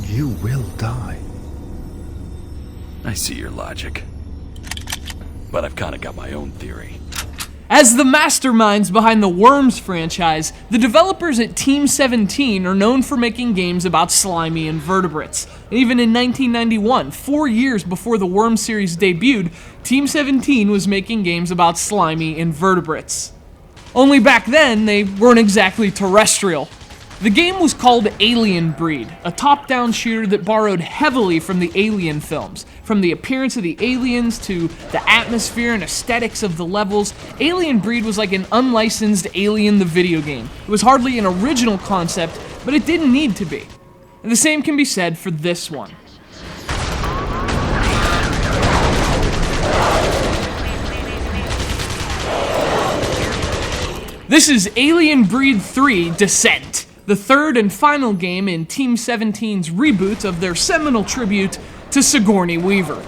you will die. I see your logic. But I've kinda got my own theory. As the masterminds behind the Worms franchise, the developers at Team 17 are known for making games about slimy invertebrates. Even in 1991, 4 years before the Worms series debuted, Team 17 was making games about slimy invertebrates. Only back then, they weren't exactly terrestrial. The game was called Alien Breed, a top-down shooter that borrowed heavily from the Alien films. From the appearance of the aliens to the atmosphere and aesthetics of the levels, Alien Breed was like an unlicensed Alien the video game. It was hardly an original concept, but it didn't need to be. And the same can be said for this one. This is Alien Breed 3 Descent, the third and final game in Team 17's reboot of their seminal tribute to Sigourney Weaver.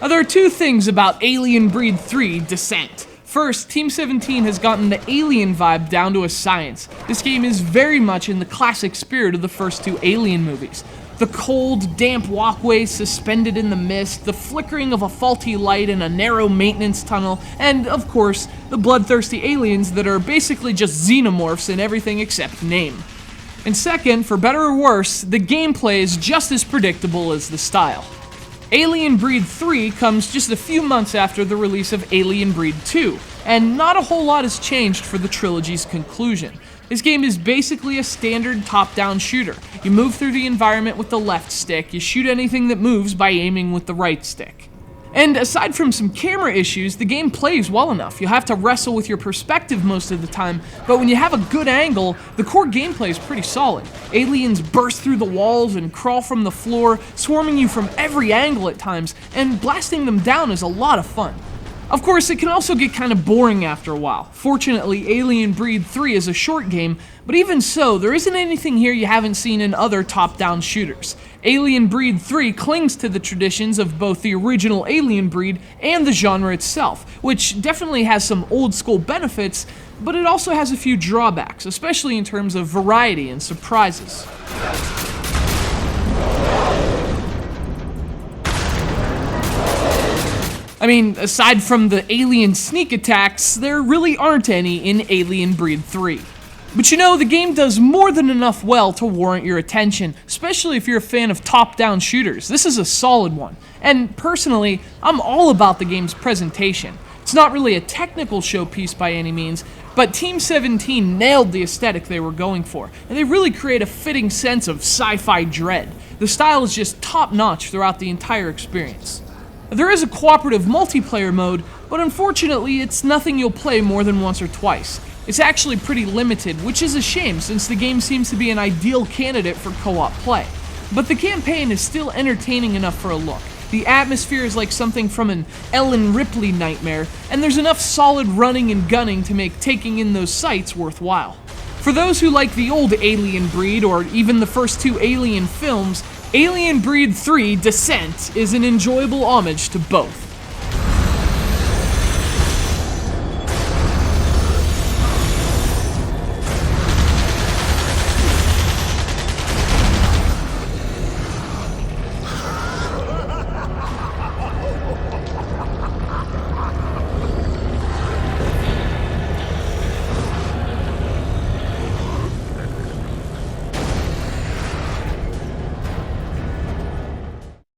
Now, there are two things about Alien Breed 3 Descent. First, Team 17 has gotten the alien vibe down to a science. This game is very much in the classic spirit of the first two Alien movies. The cold, damp walkways suspended in the mist, the flickering of a faulty light in a narrow maintenance tunnel, and, of course, the bloodthirsty aliens that are basically just xenomorphs in everything except name. And second, for better or worse, the gameplay is just as predictable as the style. Alien Breed 3 comes just a few months after the release of Alien Breed 2, and not a whole lot has changed for the trilogy's conclusion. This game is basically a standard top-down shooter. You move through the environment with the left stick, you shoot anything that moves by aiming with the right stick. And aside from some camera issues, the game plays well enough. You'll have to wrestle with your perspective most of the time, but when you have a good angle, the core gameplay is pretty solid. Aliens burst through the walls and crawl from the floor, swarming you from every angle at times, and blasting them down is a lot of fun. Of course, it can also get kind of boring after a while. Fortunately, Alien Breed 3 is a short game, but even so, there isn't anything here you haven't seen in other top-down shooters. Alien Breed 3 clings to the traditions of both the original Alien Breed and the genre itself, which definitely has some old-school benefits, but it also has a few drawbacks, especially in terms of variety and surprises. I mean, aside from the alien sneak attacks, there really aren't any in Alien Breed 3. But you know, the game does more than enough well to warrant your attention, especially if you're a fan of top-down shooters. This is a solid one. And personally, I'm all about the game's presentation. It's not really a technical showpiece by any means, but Team 17 nailed the aesthetic they were going for, and they really create a fitting sense of sci-fi dread. The style is just top-notch throughout the entire experience. There is a cooperative multiplayer mode, but unfortunately it's nothing you'll play more than once or twice. It's actually pretty limited, which is a shame since the game seems to be an ideal candidate for co-op play. But the campaign is still entertaining enough for a look. The atmosphere is like something from an Ellen Ripley nightmare, and there's enough solid running and gunning to make taking in those sights worthwhile. For those who like the old Alien Breed, or even the first two Alien films, Alien Breed 3 Descent is an enjoyable homage to both.